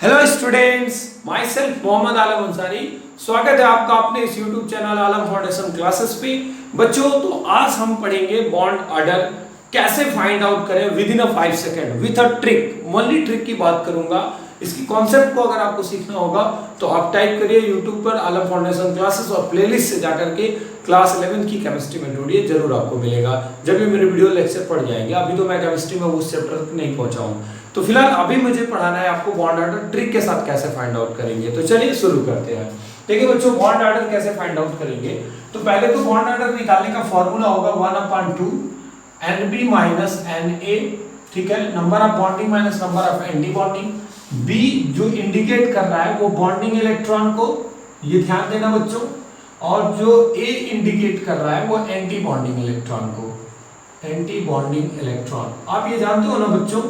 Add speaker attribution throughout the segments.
Speaker 1: Hello students, myself Mohammad Alam Ansari. स्वागत है आपका अपने इस YouTube channel Alam foundation classes पे। बच्चों, तो आज हम पढ़ेंगे बॉन्ड ऑर्डर कैसे फाइंड आउट करें within a 5 second with a trick. Only trick की बात करूंगा। इसकी कॉन्सेप्ट को अगर आपको सीखना होगा तो आप टाइप करिए यूट्यूब पर आलम फाउंडेशन क्लासेस और प्लेलिस्ट से जाकर के क्लास 11 की केमिस्ट्री में ढूंढिए, जरूर आपको मिलेगा जब भी मेरे वीडियो लेक्चर पढ़ जाएंगे। अभी तो मैं केमिस्ट्री में उस चैप्टर तक नहीं पहुंचा हूं, तो फिलहाल अभी मुझे पढ़ाना है आपको बॉन्ड ऑर्डर ट्रिक के साथ कैसे फाइंड आउट करेंगे। तो चलिए शुरू करते हैं। देखिए बच्चों, बॉन्ड ऑर्डर कैसे फाइंड आउट करेंगे। तो पहले तो बॉन्ड ऑर्डर निकालने का फॉर्मूला होगा 1/2 Nb माइनस Na, ठीक है, number of bonding minus number of anti bonding. B जो इंडिकेट कर रहा है वो बॉन्डिंग इलेक्ट्रॉन को, ये ध्यान देना बच्चों, और जो ए इंडिकेट कर रहा है वो एंटी बॉन्डिंग इलेक्ट्रॉन को, एंटी बॉन्डिंग इलेक्ट्रॉन। आप ये जानते हो ना बच्चों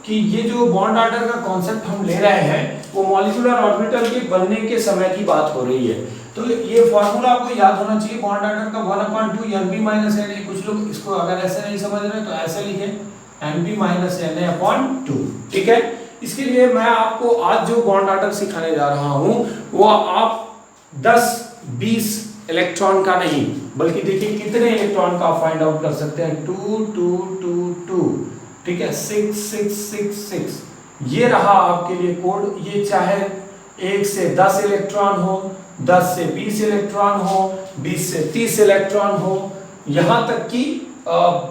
Speaker 1: कि ये जो बॉन्ड ऑर्डर का कॉन्सेप्ट हम ले रहे हैं वो मॉलिक्यूलर ऑर्बिटल के बनने के समय की बात हो रही है। तो ये फॉर्मूला आपको याद होना चाहिए बॉन्ड ऑर्डर का 1/2 Nb माइनस Na। कुछ लोग इसको अगर ऐसे नहीं समझ रहे तो ऐसे लिखें Nb माइनस Na/2, ठीक है। इसके लिए मैं आपको आज जो बॉन्ड ऑर्डर सिखाने जा रहा हूं वो आप 10-20 इलेक्ट्रॉन का नहीं बल्कि देखिए कितने इलेक्ट्रॉन का फाइंड आउट कर सकते हैं। 2 2 2 2, ठीक है, 6 6 6 6। ये रहा आपके लिए कोड। ये चाहे 1 से 10 इलेक्ट्रॉन हो, 10 से 20 इलेक्ट्रॉन हो, 20 से 30 इलेक्ट्रॉन हो, यहां तक कि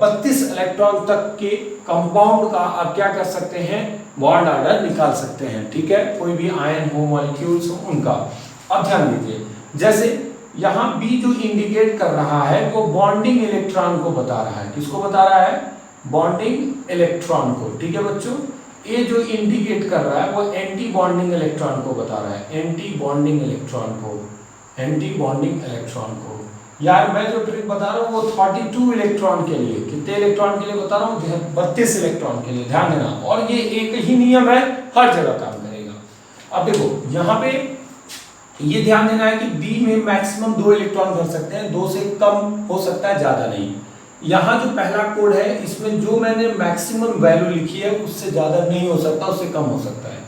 Speaker 1: 32 इलेक्ट्रॉन तक के कंपाउंड का आप क्या कर सकते हैं, बॉन्ड ऑर्डर निकाल सकते हैं, ठीक है। कोई भी आयन हो, मॉलिक्यूल्स हो, उनका। अब ध्यान दीजिए, जैसे यहां बी जो इंडिकेट कर रहा है वो बॉन्डिंग इलेक्ट्रॉन को बता रहा है। किसको बता रहा है? बॉन्डिंग इलेक्ट्रॉन को, ठीक है बच्चों। ए जो इंडिकेट कर रहा है वो एंटी बॉन्डिंग इलेक्ट्रॉन को बता रहा है, एंटी बॉन्डिंग इलेक्ट्रॉन को, एंटी बॉन्डिंग इलेक्ट्रॉन को। यार मैं जो ट्रिक बता रहा हूँ वो 32 इलेक्ट्रॉन के लिए, कितने इलेक्ट्रॉन के लिए बता रहा हूँ? 32 इलेक्ट्रॉन के लिए, ध्यान देना। और ये एक ही नियम है, हर जगह काम करेगा। अब देखो यहाँ पे ये ध्यान देना है कि बी में मैक्सिमम 2 इलेक्ट्रॉन भर सकते हैं, 2 से कम हो सकता है, ज्यादा नहीं। यहाँ जो पहला कोड है इसमें जो मैंने मैक्सिमम वैल्यू लिखी है उससे ज्यादा नहीं हो सकता, उससे कम हो सकता है।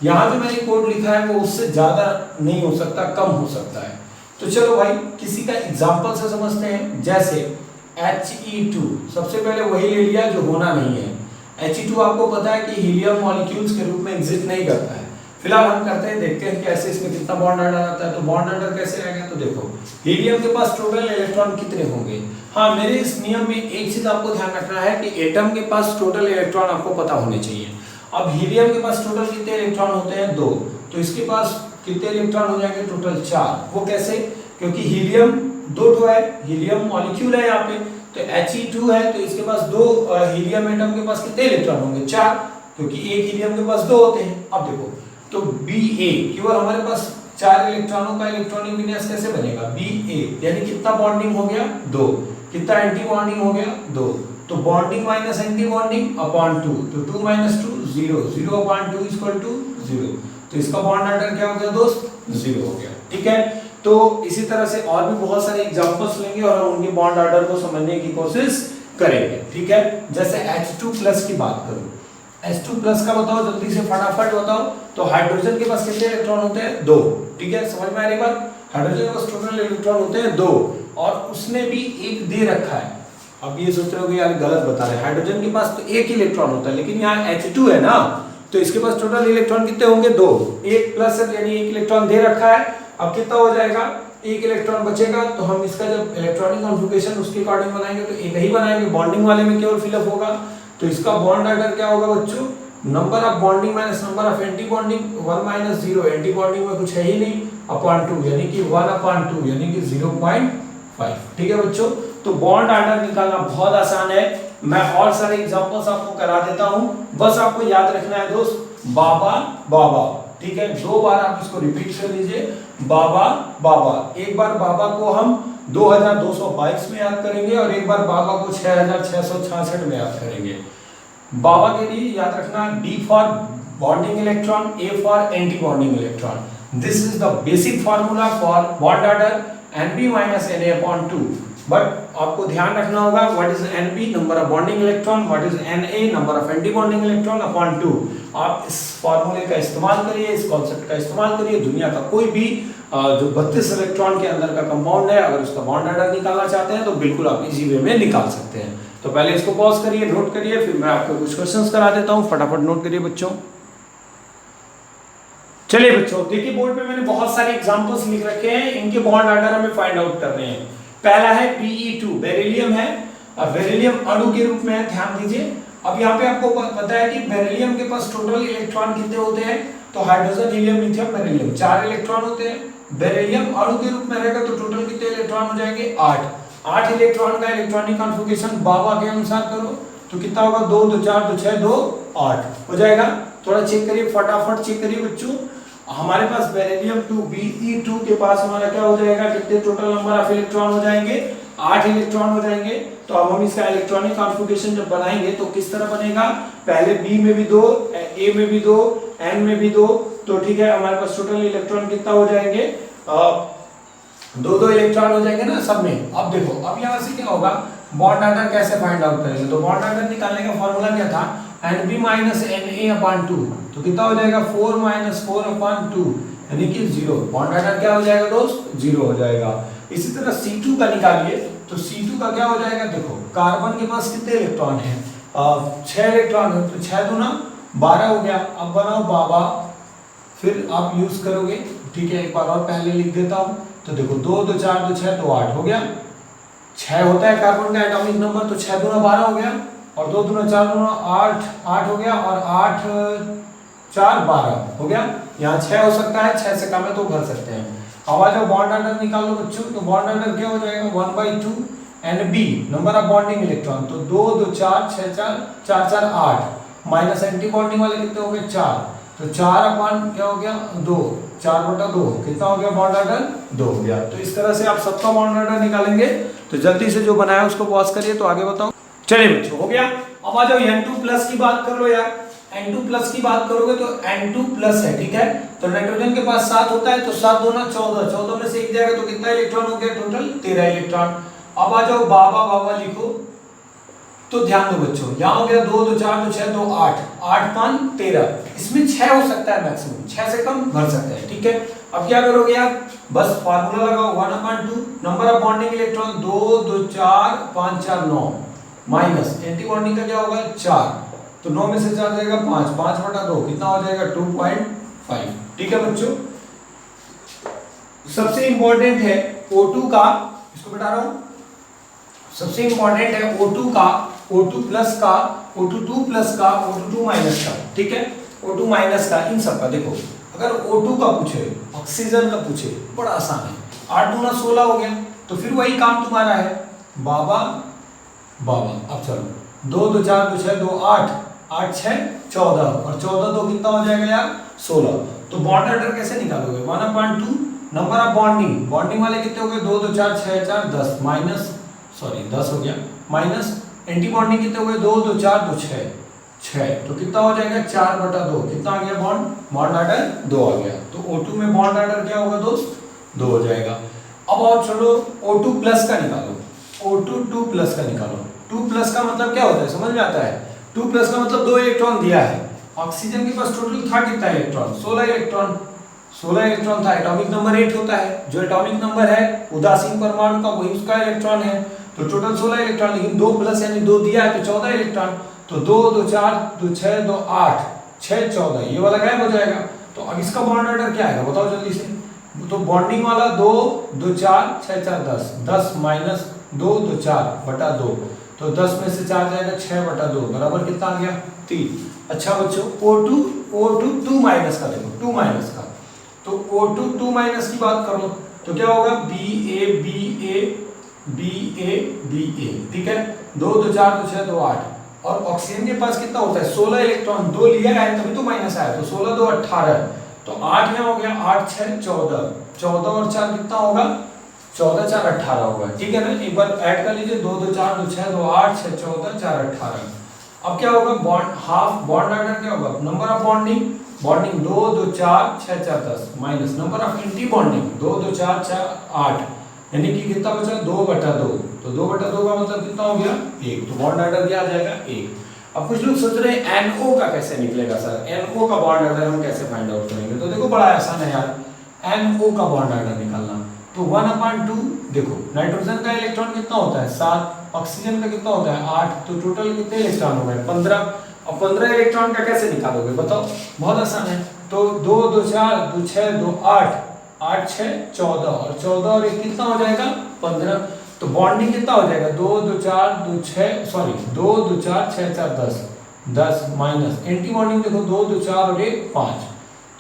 Speaker 1: यहाँ जो मैंने कोड लिखा है वो उससे ज्यादा नहीं हो सकता, कम हो सकता है। तो चलो भाई किसी का एग्जांपल से समझते हैं। जैसे He2, सबसे पहले वही ले लिया जो होना नहीं है। He2 आपको पता है कि हीलियम मॉलिक्यूल्स के रूप में एग्जिस्ट नहीं करता है। फिलहाल हम करते हैं, देखते हैं कैसे इसमें कितना बॉन्ड ऑर्डर आता है। तो बॉन्ड ऑर्डर कैसे आएगा? तो देखो हीलियम के पास टोटल इलेक्ट्रॉन कितने होंगे। हाँ, मेरे इस नियम में एक चीज आपको ध्यान रखना है कि एटम के पास टोटल इलेक्ट्रॉन आपको पता होने चाहिए। अब हीलियम के पास टोटल कितने इलेक्ट्रॉन होते हैं? 2। तो इसके पास कितने इलेक्ट्रॉन हो जाएंगे? टोटल 4। वो कैसे? क्योंकि हीलियम 2 है, हीलियम मॉलिक्यूल है यहाँ पे। तो He2 है तो इसके पास 2 हीलियम एटम के पास कितने इलेक्ट्रॉन होंगे? 4, क्योंकि एक हीलियम के पास 2 होते हैं। अब देखो तो Ba केवल हमारे पास 4 इलेक्ट्रॉनों का इलेक्ट्रॉनिक विन्यास कैसे बनेगा? Ba यानी कितना बॉन्डिंग हो गया? 2। कितना एंटी बॉन्डिंग हो गया? 2। तो bonding minus anti bonding upon 2, तो 2 माइनस 2 0, 0/2 इक्वल टू 0। तो इसका बॉन्ड ऑर्डर क्या हो गया दोस्त? 0 हो गया, ठीक है। तो इसी तरह से और भी बहुत सारे एग्जांपल्स लेंगे और हम उनके बॉन्ड ऑर्डर को समझने की कोशिश करेंगे, ठीक है। जैसे H2+ की बात करूं, H2+ का बताओ जल्दी से, फटाफट बताओ। तो हाइड्रोजन के पास कितने इलेक्ट्रॉन होते हैं? 2, ठीक है। समझ में आ रही बात? हाइड्रोजन के पास टोटल इलेक्ट्रॉन होते हैं 2 और उसने भी एक दे रखा है। अब ये सोच रहे हो कि यार गलत बता रहे हैं, हाइड्रोजन के पास तो एक इलेक्ट्रॉन होता है, लेकिन यहाँ H2 है ना, तो इसके पास टोटल इलेक्ट्रॉन कितने होंगे? 2। 1+ यानी 1 इलेक्ट्रॉन दे रखा है। अब कितना हो जाएगा? 1 इलेक्ट्रॉन बचेगा। तो हम इसका जब इलेक्ट्रॉनिक कॉन्फ़िगरेशन उसके अकॉर्डिंग बनाएंगे तो एक ही बनाएंगे, बॉन्डिंग वाले में केवल फिलअप होगा। तो इसका बॉन्ड ऑर्डर क्या होगा बच्चों? Number of bonding minus number of anti bonding. 1 - 0, anti bonding में कुछ है ही नहीं, अपॉन 2 यानी कि 1/2 यानी कि 0.5, ठीक है बच्चों। तो बॉन्ड ऑर्डर निकालना बहुत आसान है। मैं और सारे एग्जांपल्स आपको करा देता हूं, बस आपको याद रखना है दोस्त, बाबा बाबा, ठीक है। 2 बार आप इसको रिपीट कर लीजिए, बाबा बाबा। एक बार बाबा को हम 2222 में याद करेंगे और एक बार बाबा को 6666 में याद करेंगे। बाबा के लिए याद रखना D for bonding electron, A for anti bonding electron. This is the basic formula for bond order Nb - Na/2। But आपको ध्यान रखना होगा what is Np number of bonding electron, what is Na number of anti bonding electron upon 2। आप इस फार्मूले का इस्तेमाल करिए, इस कॉन्सेप्ट का इस्तेमाल करिए। दुनिया का कोई भी जो 32 इलेक्ट्रॉन के अंदर का कंपाउंड है, अगर उसका बॉन्ड ऑर्डर निकालना चाहते हैं तो बिल्कुल आप इजी वे में निकाल सकते हैं। तो पहले इसको पॉज करिए, नोट करिए, फिर मैं आपको कुछ क्वेश्चंस करा देता हूं। फटाफट नोट करिए बच्चों। चलिए बच्चों, देखिए बोर्ड पे मैंने बहुत सारे एग्जांपल्स लिख रखे हैं, इनके बॉन्ड ऑर्डर हमें फाइंड आउट करने हैं। पहला है Be2, बेरिलियम है और बेरिलियम अणु के रूप में है, ध्यान दीजिए। अब यहाँ पे आपको पता है कि बेरिलियम के पास टोटल इलेक्ट्रॉन कितने होते हैं, तो hydrogen, helium, lithium, beryllium 4 electron होते हैं। बेरिलियम अणु के रूप में रहेगा तो टोटल कितने इलेक्ट्रॉन हो जाएंगे, 8 इलेक्ट्रॉन का इलेक्ट्रॉनिक कॉन्फ़िगरेशन बाबा के अनुसार करो तो कितना होगा, 2 2 4 2 6 2 8 हो जाएगा। थोड़ा चेक करिए, फटाफट चेक करिए बच्चों। हमारे पास बेरिलियम 2 Be2 के पास हमारा क्या हो जाएगा, कितने टोटल नंबर ऑफ इलेक्ट्रॉन हो जाएंगे, 8 इलेक्ट्रॉन हो जाएंगे। तो अब हम इसका इलेक्ट्रॉनिक कॉन्फ़िगरेशन जब बनाएंगे तो किस तरह बनेगा, पहले B में भी 2, A में भी 2, N में भी 2, तो ठीक है हमारे पास टोटल इलेक्ट्रॉन कितना हो जाएंगे, 2 इलेक्ट्रॉन हो जाएंगे ना सब में। अब देखो, अब यहाँ से क्या होगा, बॉन्ड ऑर्डर कैसे फाइंड आउट करेंगे, तो बॉन्ड ऑर्डर निकालने का फॉर्मूला क्या था, Nb माइनस Na/2, तो कितना हो जाएगा 4 माइनस 4/2 यानी कि 0। बॉन्ड ऑर्डर क्या हो जाएगा दोस्त, 0 हो जाएगा। इसी तरह C2 का निकालिए, तो C2 का क्या हो जाएगा, देखो कार्बन के पास कितने इलेक्ट्रॉन हैं, 6 इलेक्ट्रॉन है, तो 6 दूना 12 हो गया। अब बनाओ बाबा, फिर आप यूज करोगे, ठीक है। एक बार और पहले लिख देता हूं, तो देखो 2 2 4 2 6 तो 8 हो गया। 6 होता है कार्बन का एटॉमिक नंबर, तो 6 दूना 12 हो गया, और 2 दूना 4 दूना 8 हो गया, और 8 4 12 हो गया। यहाँ 6 हो सकता है, 6 से कम है तो भर सकते हैं। अब आ जाओ बॉन्ड ऑर्डर निकाल लो बच्चों, तो बॉन्ड ऑर्डर क्या हो जाएगा, 1/2 Nb number of bonding electron, तो 2 2 4 6 4 4 4 8 माइनस एंटी बॉन्डिंग वाले कितने हो गए 4, तो 4 अपन क्या हो गया 2, 4/2 कितना हो गया, बॉन्ड ऑर्डर 2 हो गया। तो इस तरह से आप सबका बॉन्ड ऑर्डर निकालेंगे। तो जल्दी से जो बनाया उसको पॉज करिए, तो आगे बताओ। चलिए बच्चों, हो गया। अब आ जाओ N2+ की बात कर लो यार। N2+ की बात करोगे तो N2+ है, ठीक है। तो नाइट्रोजन के पास 7 होता है, तो 7 दूना 14, 14 में से 1 जाएगा तो कितना इलेक्ट्रॉन हो गया, टोटल 13 इलेक्ट्रॉन। अब आ जाओ बाबा लिखो, तो ध्यान दो बच्चों, यहाँ हो गया 2 2 4 2 6 2 8 8 5 13, इसमें 6 हो सकता है मैक्सिमम, 6 से कम भर सकते हैं, ठीक है। अब क्या करोगे आप, बस फार्मूला लगाओ 1/2 number of bonding electron 2 2 4 5 4 9 minus anti bonding का क्या होगा 4, तो 9 में से 4 जाएगा 5, 5/2 कितना हो जाएगा 2.5, ठीक है बच्चों। सबसे इंपॉर्टेंट है O2 का, इसको बता रहा हूं, सबसे इंपॉर्टेंट है O2 का, O2+ का, O2+ का, O2- का, ठीक है। O2- का, इन सब का देखो, अगर O2 का पूछे, ऑक्सीजन का पूछे, बड़ा आसान है, 8 दूना 16 हो गया, तो फिर वही काम तुम्हारा है बाबा। अब चलो 2 2 4 2 6 2 8 8 6 14, और 14 2 कितना हो जाएगा यार 16। तो बॉन्ड ऑर्डर कैसे निकालोगे, 1/2 नंबर ऑफ बॉन्डिंग वाले कितने हो गए 2 2 4 6 4 10 माइनस 10 हो गया, माइनस एंटी बॉन्डिंग कितने हो गए 2 2 4 2 6, तो कितना हो जाएगा 4/2, कितना आ गया बॉन्ड ऑर्डर 2 आ गया। तो O2 में बॉन्ड ऑर्डर क्या होगा दोस्त 2 हो जाएगा। अब आओ चलो O2+ का निकालो, O2+ का निकालो। 2+ का मतलब क्या होता है समझ में आता है, 2+ का मतलब 2 इलेक्ट्रॉन दिया है। ऑक्सीजन के पास टोटल था कितना इलेक्ट्रॉन 16 इलेक्ट्रॉन था, एटॉमिक नंबर 8 होता है, जो एटॉमिक नंबर है उदासीन परमाणु का वही उसका इलेक्ट्रॉन है, तो टोटल 16 इलेक्ट्रॉन, लेकिन 2+ यानी 2 दिया है तो 14 इलेक्ट्रॉन, तो 2 2 4 2 6 2 8 6 14, ये वाला गायब हो जाएगा। तो अब इसका बॉन्ड ऑर्डर क्या आएगा बताओ जल्दी से, तो बॉन्डिंग वाला 2 2 4 6 4 10 माइनस 2 2 4/2, तो 10 में से 4 जाएगा 6/2 बराबर कितना आ गया 3। अच्छा बच्चों O2 का देखो, 2- का, तो O2 की बात कर लो तो क्या होगा BA, ठीक है। 2 2 4 2 6 2 8, और ऑक्सीजन के पास कितना होता है 16 इलेक्ट्रॉन, 2 लिया है तभी तो माइनस आया, तो 16 2 18, तो 8 यहाँ हो गया 8 6 14 और 4 कितना होगा 14 4 18 होगा, ठीक है ना। एक बार ऐड कर लीजिए 2 2 4 2 6 2 8 6 14 4 18। अब क्या होगा बॉन्ड ऑर्डर क्या होगा, number of bonding 2 2 4 6 4 10 minus number of anti bonding 2 2 4 6 8, यानी कि कितना बचा 2/2, तो 2/2 का मतलब कितना हो गया 1, तो बॉन्ड ऑर्डर क्या आ जाएगा 1। अब कुछ लोग सोच रहे हैं NO का कैसे निकलेगा सर, NO का बॉन्ड ऑर्डर हम कैसे फाइंड आउट करेंगे। तो देखो बड़ा आसान है यार, NO का बॉन्ड ऑर्डर निकालना। तो 1/2 देखो नाइट्रोजन का इलेक्ट्रॉन कितना होता है 7, ऑक्सीजन का कितना होता है 8, तो टोटल कितने इलेक्ट्रॉन हो गए 15। अब 15 इलेक्ट्रॉन का कैसे निकालोगे बताओ, बहुत आसान है। तो 2 2 4 2 6 2 8, 8 6 14 और 14 और 1 कितना हो जाएगा 15। तो बॉन्डिंग कितना हो जाएगा 2 2 4 2 6 सॉरी 2 2 4 6 4 10, 10 माइनस एंटी बॉन्डिंग देखो 2 2 4 और 1 5,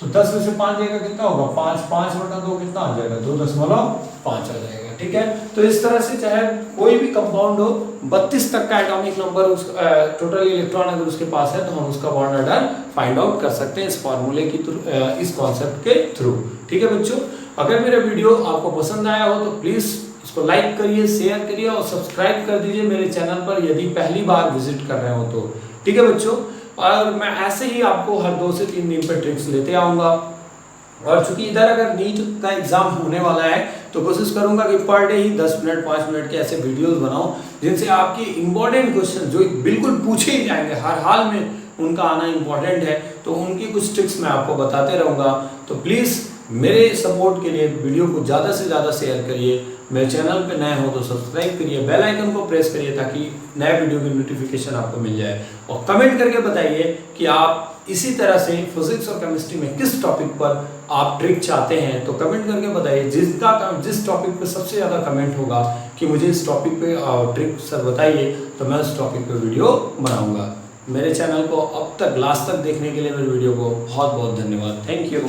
Speaker 1: तो 10 में से 5 जाएगा कितना होगा 5, 5/2 कितना आ जाएगा 2.5 आ जाएगा। ठीक है, तो इस तरह से चाहे कोई भी कंपाउंड हो 32 तक का एटॉमिक नंबर टोटल इलेक्ट्रॉन अगर उसके पास है तो हम उसका बॉन्ड ऑर्डर फाइंड आउट कर सकते हैं इस फॉर्मूले की इस कॉन्सेप्ट के थ्रू। ठीक है बच्चों, अगर मेरा वीडियो आपको पसंद आया हो तो प्लीज इसको लाइक करिए, शेयर करिए और सब्सक्राइब कर दीजिए मेरे चैनल पर यदि पहली बार विजिट कर रहे हो तो। ठीक है बच्चों, और मैं ऐसे ही आपको हर 2 से 3 दिन पर ट्रिक्स लेते आऊंगा। और चूंकि इधर अगर नीट का एग्जाम होने वाला है तो कोशिश करूंगा कि पर डे ही 10 मिनट 5 मिनट के ऐसे वीडियोस बनाऊं जिनसे आपकी इंपॉर्टेंट क्वेश्चन जो बिल्कुल पूछे ही जाएंगे, हर हाल में उनका आना इंपॉर्टेंट है, तो उनकी कुछ ट्रिक्स मैं आपको बताते रहूंगा। तो प्लीज़ मेरे सपोर्ट के लिए वीडियो को ज़्यादा से ज़्यादा शेयर करिए, मेरे चैनल पे नए हो तो सब्सक्राइब करिए, बेल आइकन को प्रेस करिए ताकि नए वीडियो की नोटिफिकेशन आपको मिल जाए। और कमेंट करके बताइए कि आप इसी तरह से फिजिक्स और केमिस्ट्री में किस टॉपिक पर आप ट्रिक चाहते हैं, तो कमेंट करके बताइए। जिस टॉपिक पे सबसे ज़्यादा कमेंट होगा कि मुझे इस टॉपिक पे ट्रिक सर बताइए, तो मैं उस टॉपिक पे वीडियो बनाऊंगा। मेरे चैनल को अब तक लास्ट तक देखने के लिए मेरे वीडियो को बहुत बहुत धन्यवाद। Thank you.